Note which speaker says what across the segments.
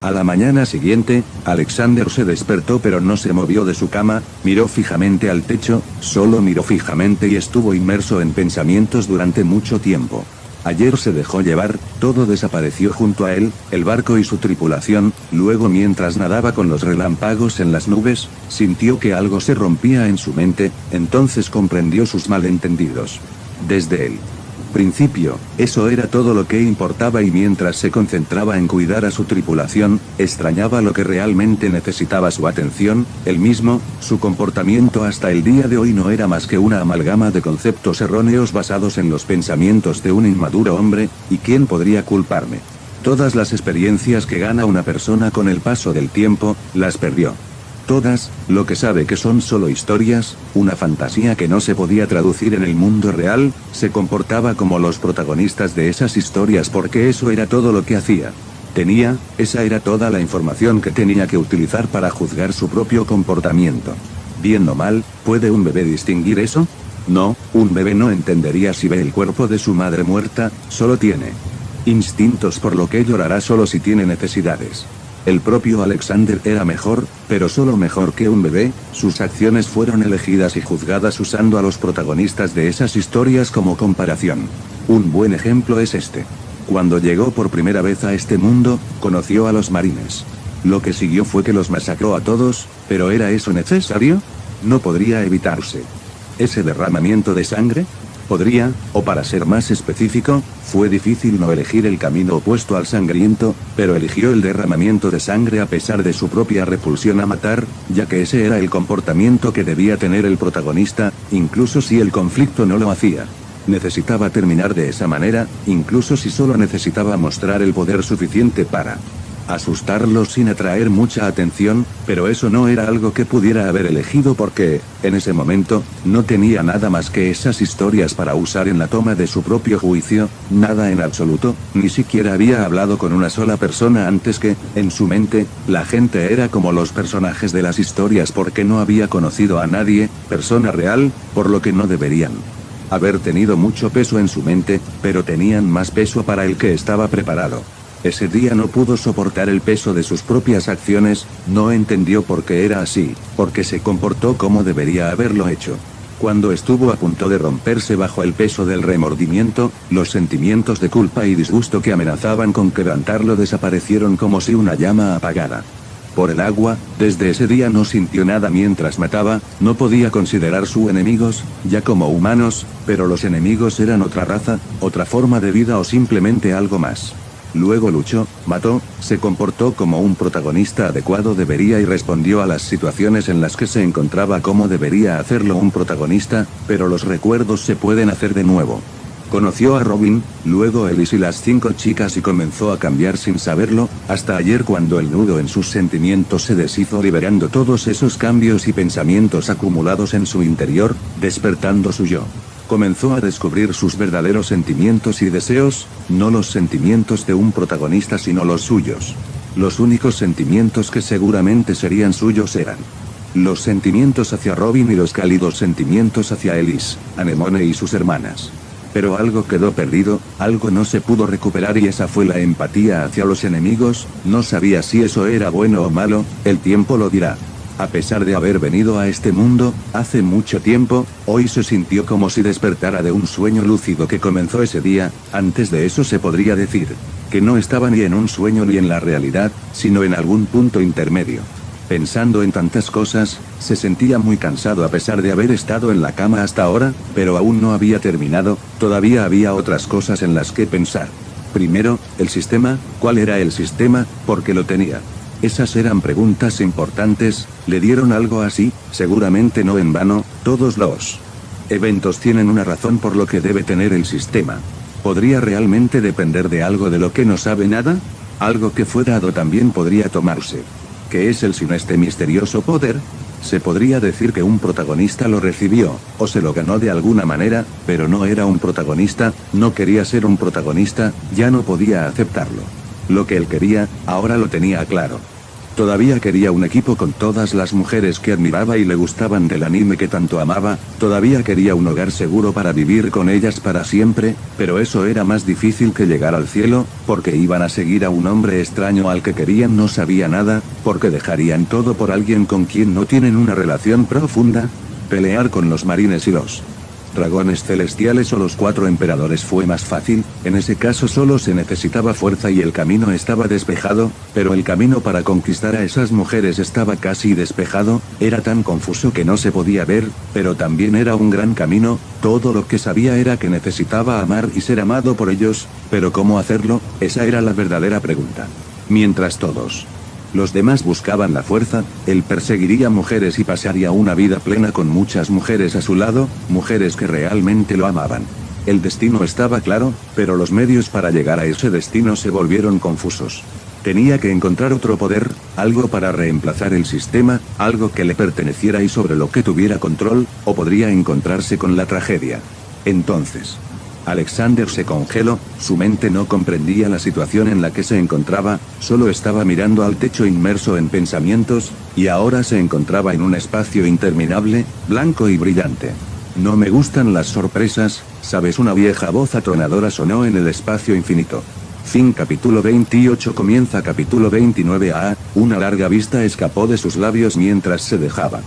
Speaker 1: A la mañana siguiente, Alexander se despertó pero no se movió de su cama, miró fijamente al techo, solo miró fijamente y estuvo inmerso en pensamientos durante mucho tiempo. Ayer se dejó llevar, todo desapareció junto a él, el barco y su tripulación, luego mientras nadaba con los relámpagos en las nubes, sintió que algo se rompía en su mente, entonces comprendió sus malentendidos. Desde el principio, eso era todo lo que importaba y mientras se concentraba en cuidar a su tripulación, extrañaba lo que realmente necesitaba su atención, él mismo, su comportamiento hasta el día de hoy no era más que una amalgama de conceptos erróneos basados en los pensamientos de un inmaduro hombre, ¿y quién podría culparme? Todas las experiencias que gana una persona con el paso del tiempo, las perdió. Todas, lo que sabe que son solo historias, una fantasía que no se podía traducir en el mundo real, se comportaba como los protagonistas de esas historias porque eso era todo lo que hacía. Esa era toda la información que tenía que utilizar para juzgar su propio comportamiento. Bien o mal, ¿puede un bebé distinguir eso? No, un bebé no entendería si ve el cuerpo de su madre muerta, solo tiene instintos por lo que llorará solo si tiene necesidades. El propio Alexander era mejor, pero solo mejor que un bebé, sus acciones fueron elegidas y juzgadas usando a los protagonistas de esas historias como comparación. Un buen ejemplo es este. Cuando llegó por primera vez a este mundo, conoció a los marines. Lo que siguió fue que los masacró a todos, pero ¿era eso necesario? No podría evitarse. ¿Ese derramamiento de sangre? Podría, o para ser más específico, fue difícil no elegir el camino opuesto al sangriento, pero eligió el derramamiento de sangre a pesar de su propia repulsión a matar, ya que ese era el comportamiento que debía tener el protagonista, incluso si el conflicto no lo hacía. Necesitaba terminar de esa manera, incluso si solo necesitaba mostrar el poder suficiente para asustarlos sin atraer mucha atención, pero eso no era algo que pudiera haber elegido porque, en ese momento, no tenía nada más que esas historias para usar en la toma de su propio juicio, nada en absoluto, ni siquiera había hablado con una sola persona antes que, en su mente, la gente era como los personajes de las historias porque no había conocido a nadie, persona real, por lo que no deberían haber tenido mucho peso en su mente, pero tenían más peso para el que estaba preparado. Ese día no pudo soportar el peso de sus propias acciones, no entendió por qué era así, porque se comportó como debería haberlo hecho. Cuando estuvo a punto de romperse bajo el peso del remordimiento, los sentimientos de culpa y disgusto que amenazaban con quebrantarlo desaparecieron como si una llama apagara. Por el agua, desde ese día no sintió nada mientras mataba, no podía considerar sus enemigos, ya como humanos, pero los enemigos eran otra raza, otra forma de vida o simplemente algo más. Luego luchó, mató, se comportó como un protagonista adecuado debería y respondió a las situaciones en las que se encontraba como debería hacerlo un protagonista, pero los recuerdos se pueden hacer de nuevo. Conoció a Robin, luego Ellis y las 5 chicas y comenzó a cambiar sin saberlo, hasta ayer cuando el nudo en sus sentimientos se deshizo liberando todos esos cambios y pensamientos acumulados en su interior, despertando su yo. Comenzó a descubrir sus verdaderos sentimientos y deseos, no los sentimientos de un protagonista sino los suyos. Los únicos sentimientos que seguramente serían suyos eran los sentimientos hacia Robin y los cálidos sentimientos hacia Ellis, Anemone y sus hermanas. Pero algo quedó perdido, algo no se pudo recuperar y esa fue la empatía hacia los enemigos, no sabía si eso era bueno o malo, el tiempo lo dirá. A pesar de haber venido a este mundo, hace mucho tiempo, hoy se sintió como si despertara de un sueño lúcido que comenzó ese día, antes de eso se podría decir que no estaba ni en un sueño ni en la realidad, sino en algún punto intermedio. Pensando en tantas cosas, se sentía muy cansado a pesar de haber estado en la cama hasta ahora, pero aún no había terminado, todavía había otras cosas en las que pensar. Primero, el sistema, ¿cuál era el sistema? ¿Por qué lo tenía? Esas eran preguntas importantes, le dieron algo así, seguramente no en vano, todos los eventos tienen una razón por lo que debe tener el sistema. ¿Podría realmente depender de algo de lo que no sabe nada? Algo que fue dado también podría tomarse. ¿Qué es el sin este misterioso poder? Se podría decir que un protagonista lo recibió, o se lo ganó de alguna manera, pero no era un protagonista, no quería ser un protagonista, ya no podía aceptarlo. Lo que él quería, ahora lo tenía claro. Todavía quería un equipo con todas las mujeres que admiraba y le gustaban del anime que tanto amaba, todavía quería un hogar seguro para vivir con ellas para siempre, pero eso era más difícil que llegar al cielo, porque iban a seguir a un hombre extraño al que querían no sabía nada, porque dejarían todo por alguien con quien no tienen una relación profunda. Pelear con los marines y los dragones celestiales o los 4 emperadores fue más fácil, en ese caso solo se necesitaba fuerza y el camino estaba despejado, pero el camino para conquistar a esas mujeres estaba casi despejado, era tan confuso que no se podía ver, pero también era un gran camino, todo lo que sabía era que necesitaba amar y ser amado por ellos, pero ¿cómo hacerlo? Esa era la verdadera pregunta. Mientras todos los demás buscaban la fuerza, él perseguiría mujeres y pasaría una vida plena con muchas mujeres a su lado, mujeres que realmente lo amaban. El destino estaba claro, pero los medios para llegar a ese destino se volvieron confusos. Tenía que encontrar otro poder, algo para reemplazar el sistema, algo que le perteneciera y sobre lo que tuviera control, o podría encontrarse con la tragedia. Entonces, Alexander se congeló, su mente no comprendía la situación en la que se encontraba, solo estaba mirando al techo inmerso en pensamientos, y ahora se encontraba en un espacio interminable, blanco y brillante. No me gustan las sorpresas, ¿sabes? Una vieja voz atronadora sonó en el espacio infinito. Fin capítulo 28. Comienza capítulo 29. Una larga vista escapó de sus labios mientras se dejaba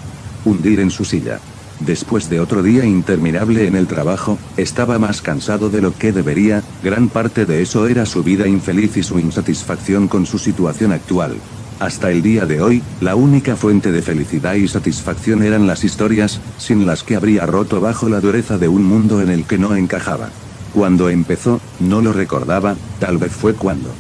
Speaker 1: hundir en su silla. Después de otro día interminable en el trabajo, estaba más cansado de lo que debería, gran parte de eso era su vida infeliz y su insatisfacción con su situación actual. Hasta el día de hoy, la única fuente de felicidad y satisfacción eran las historias, sin las que habría roto bajo la dureza de un mundo en el que no encajaba. Cuando empezó, no lo recordaba, tal vez fue cuando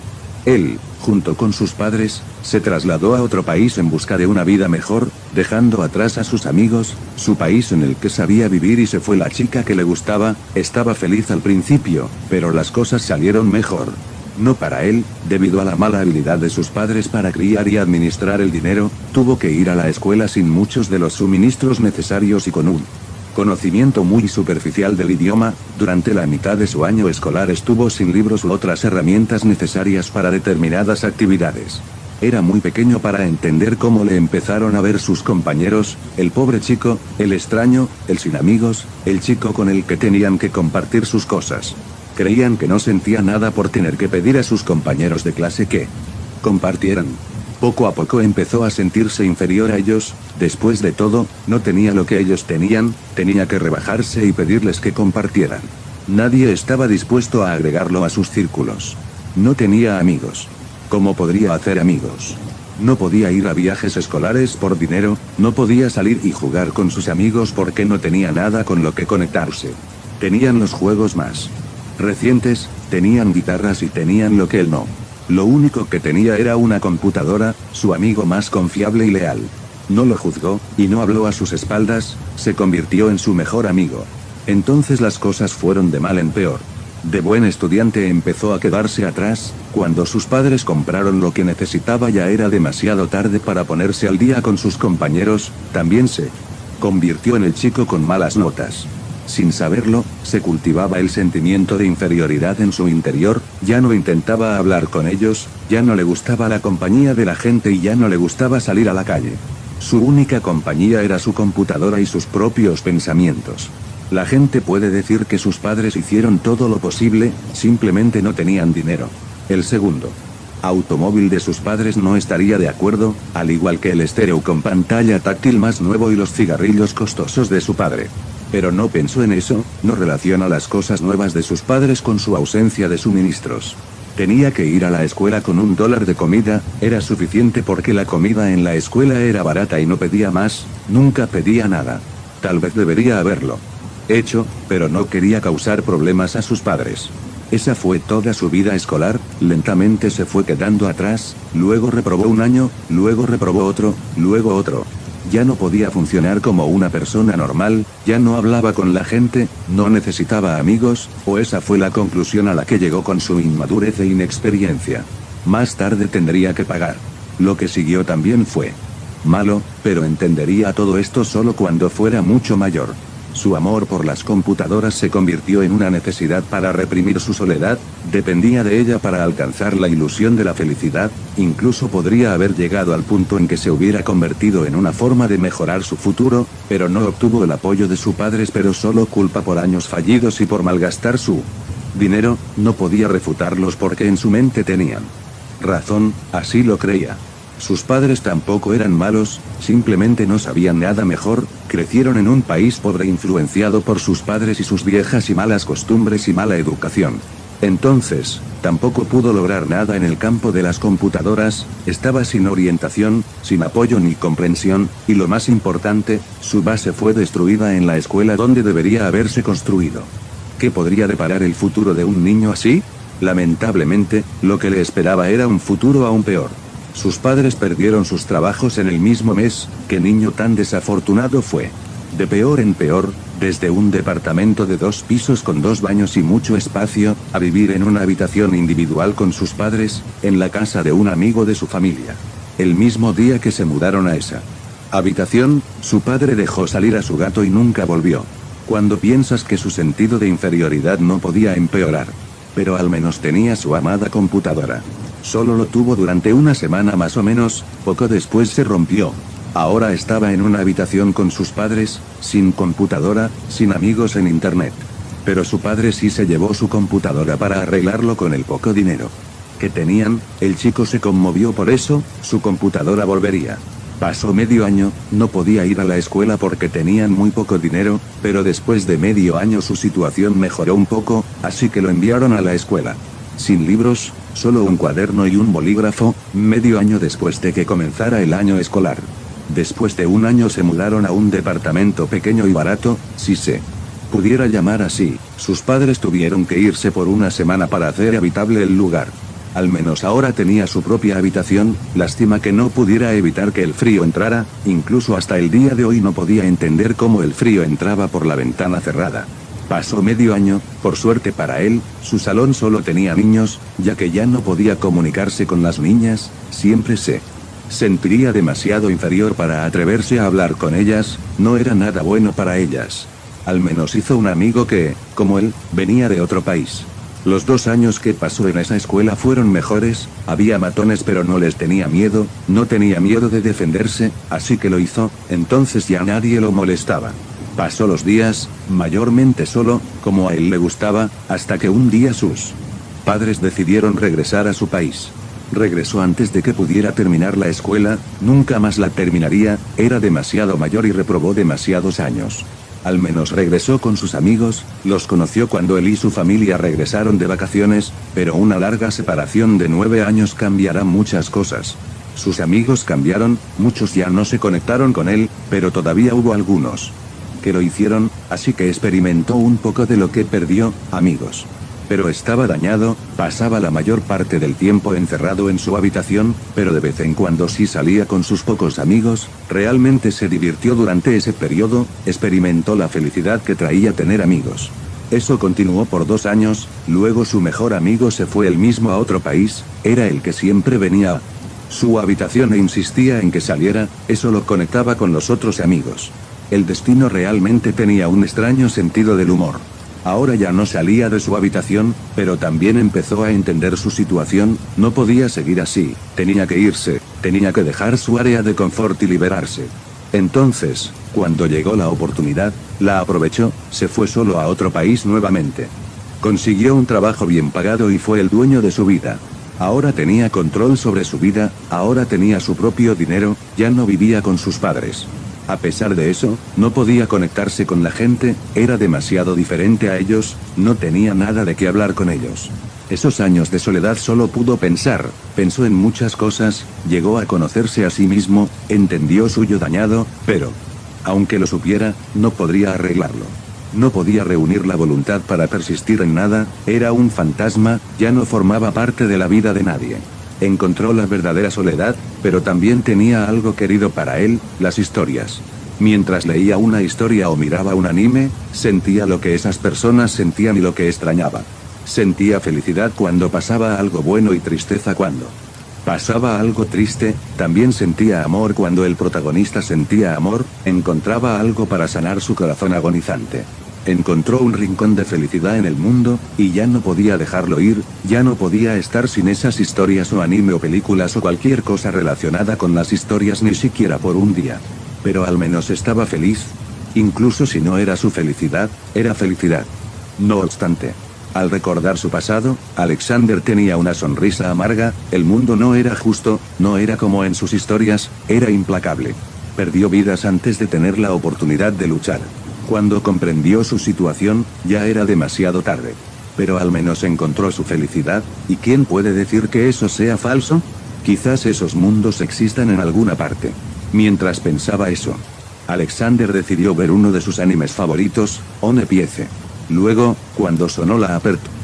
Speaker 1: él, junto con sus padres, se trasladó a otro país en busca de una vida mejor, dejando atrás a sus amigos, su país en el que sabía vivir y se fue la chica que le gustaba, estaba feliz al principio, pero las cosas salieron mejor. No para él, debido a la mala habilidad de sus padres para criar y administrar el dinero, tuvo que ir a la escuela sin muchos de los suministros necesarios y con un conocimiento muy superficial del idioma. Durante la mitad de su año escolar estuvo sin libros u otras herramientas necesarias para determinadas actividades. Era muy pequeño para entender cómo le empezaron a ver sus compañeros, el pobre chico, el extraño, el sin amigos, el chico con el que tenían que compartir sus cosas. Creían que no sentía nada por tener que pedir a sus compañeros de clase que compartieran. Poco a poco empezó a sentirse inferior a ellos, después de todo, no tenía lo que ellos tenían, tenía que rebajarse y pedirles que compartieran. Nadie estaba dispuesto a agregarlo a sus círculos. No tenía amigos. ¿Cómo podría hacer amigos? No podía ir a viajes escolares por dinero, no podía salir y jugar con sus amigos porque no tenía nada con lo que conectarse. Tenían los juegos más recientes, tenían guitarras y tenían lo que él no. Lo único que tenía era una computadora, su amigo más confiable y leal. No lo juzgó, y no habló a sus espaldas, se convirtió en su mejor amigo. Entonces las cosas fueron de mal en peor. De buen estudiante empezó a quedarse atrás, cuando sus padres compraron lo que necesitaba ya era demasiado tarde para ponerse al día con sus compañeros, también se convirtió en el chico con malas notas. Sin saberlo, se cultivaba el sentimiento de inferioridad en su interior, ya no intentaba hablar con ellos, ya no le gustaba la compañía de la gente y ya no le gustaba salir a la calle. Su única compañía era su computadora y sus propios pensamientos. La gente puede decir que sus padres hicieron todo lo posible, simplemente no tenían dinero. El segundo automóvil de sus padres no estaría de acuerdo, al igual que el estéreo con pantalla táctil más nuevo y los cigarrillos costosos de su padre. Pero no pensó en eso, no relaciona las cosas nuevas de sus padres con su ausencia de suministros. Tenía que ir a la escuela con $1 de comida, era suficiente porque la comida en la escuela era barata y no pedía más, nunca pedía nada. Tal vez debería haberlo hecho, pero no quería causar problemas a sus padres. Esa fue toda su vida escolar, lentamente se fue quedando atrás, luego reprobó un año, luego reprobó otro, luego otro. Ya no podía funcionar como una persona normal, ya no hablaba con la gente, no necesitaba amigos, o esa fue la conclusión a la que llegó con su inmadurez e inexperiencia. Más tarde tendría que pagar. Lo que siguió también fue malo, pero entendería todo esto solo cuando fuera mucho mayor. Su amor por las computadoras se convirtió en una necesidad para reprimir su soledad, dependía de ella para alcanzar la ilusión de la felicidad, incluso podría haber llegado al punto en que se hubiera convertido en una forma de mejorar su futuro, pero no obtuvo el apoyo de sus padres, pero solo culpa por años fallidos y por malgastar su dinero, no podía refutarlos porque en su mente tenían razón, así lo creía. Sus padres tampoco eran malos, simplemente no sabían nada mejor, crecieron en un país pobre influenciado por sus padres y sus viejas y malas costumbres y mala educación. Entonces, tampoco pudo lograr nada en el campo de las computadoras, estaba sin orientación, sin apoyo ni comprensión, y lo más importante, su base fue destruida en la escuela donde debería haberse construido. ¿Qué podría deparar el futuro de un niño así? Lamentablemente, lo que le esperaba era un futuro aún peor. Sus padres perdieron sus trabajos en el mismo mes. ¿Qué niño tan desafortunado fue? De peor en peor, desde un departamento de 2 pisos con 2 baños y mucho espacio, a vivir en una habitación individual con sus padres, en la casa de un amigo de su familia. El mismo día que se mudaron a esa habitación, su padre dejó salir a su gato y nunca volvió. Cuando piensas que su sentido de inferioridad no podía empeorar. Pero al menos tenía su amada computadora. Solo lo tuvo durante una semana más o menos, poco después se rompió. Ahora estaba en una habitación con sus padres, sin computadora, sin amigos en internet. Pero su padre sí se llevó su computadora para arreglarlo con el poco dinero que tenían. El chico se conmovió por eso, su computadora volvería. Pasó medio año, no podía ir a la escuela porque tenían muy poco dinero, pero después de medio año su situación mejoró un poco, así que lo enviaron a la escuela. Sin libros, solo un cuaderno y un bolígrafo, medio año después de que comenzara el año escolar. Después de un año se mudaron a un departamento pequeño y barato, si se pudiera llamar así. Sus padres tuvieron que irse por una semana para hacer habitable el lugar. Al menos ahora tenía su propia habitación, lástima que no pudiera evitar que el frío entrara, incluso hasta el día de hoy no podía entender cómo el frío entraba por la ventana cerrada. Pasó medio año, por suerte para él, su salón solo tenía niños, ya que ya no podía comunicarse con las niñas, siempre se sentiría demasiado inferior para atreverse a hablar con ellas, no era nada bueno para ellas. Al menos hizo un amigo que, como él, venía de otro país. Los 2 años que pasó en esa escuela fueron mejores, había matones pero no les tenía miedo, no tenía miedo de defenderse, así que lo hizo, entonces ya nadie lo molestaba. Pasó los días, mayormente solo, como a él le gustaba, hasta que un día sus padres decidieron regresar a su país. Regresó antes de que pudiera terminar la escuela, nunca más la terminaría, era demasiado mayor y reprobó demasiados años. Al menos regresó con sus amigos, los conoció cuando él y su familia regresaron de vacaciones, pero una larga separación de 9 años cambiará muchas cosas. Sus amigos cambiaron, muchos ya no se conectaron con él, pero todavía hubo algunos que lo hicieron, así que experimentó un poco de lo que perdió, amigos. Pero estaba dañado, pasaba la mayor parte del tiempo encerrado en su habitación, pero de vez en cuando sí salía con sus pocos amigos, realmente se divirtió durante ese periodo, experimentó la felicidad que traía tener amigos. Eso continuó por 2 años, luego su mejor amigo se fue él mismo a otro país, era el que siempre venía a su habitación e insistía en que saliera, eso lo conectaba con los otros amigos. El destino realmente tenía un extraño sentido del humor. Ahora ya no salía de su habitación, pero también empezó a entender su situación, no podía seguir así, tenía que irse, tenía que dejar su área de confort y liberarse. Entonces, cuando llegó la oportunidad, la aprovechó, se fue solo a otro país nuevamente. Consiguió un trabajo bien pagado y fue el dueño de su vida. Ahora tenía control sobre su vida, ahora tenía su propio dinero, ya no vivía con sus padres. A pesar de eso, no podía conectarse con la gente, era demasiado diferente a ellos, no tenía nada de qué hablar con ellos. Esos años de soledad solo pudo pensar, pensó en muchas cosas, llegó a conocerse a sí mismo, entendió su yo dañado, pero, aunque lo supiera, no podría arreglarlo. No podía reunir la voluntad para persistir en nada, era un fantasma, ya no formaba parte de la vida de nadie. Encontró la verdadera soledad, pero también tenía algo querido para él, las historias. Mientras leía una historia o miraba un anime, sentía lo que esas personas sentían y lo que extrañaba. Sentía felicidad cuando pasaba algo bueno y tristeza cuando Pasaba algo triste, también sentía amor cuando el protagonista sentía amor, encontraba algo para sanar su corazón agonizante. Encontró un rincón de felicidad en el mundo, y ya no podía dejarlo ir, ya no podía estar sin esas historias o anime o películas o cualquier cosa relacionada con las historias ni siquiera por un día. Pero al menos estaba feliz. Incluso si no era su felicidad, era felicidad. No obstante, al recordar su pasado, Alexander tenía una sonrisa amarga, el mundo no era justo, no era como en sus historias, era implacable. Perdió vidas antes de tener la oportunidad de luchar. Cuando comprendió su situación, ya era demasiado tarde. Pero al menos encontró su felicidad, ¿y quién puede decir que eso sea falso? Quizás esos mundos existan en alguna parte. Mientras pensaba eso, Alexander decidió ver uno de sus animes favoritos, One Piece. Luego, cuando sonó la apertura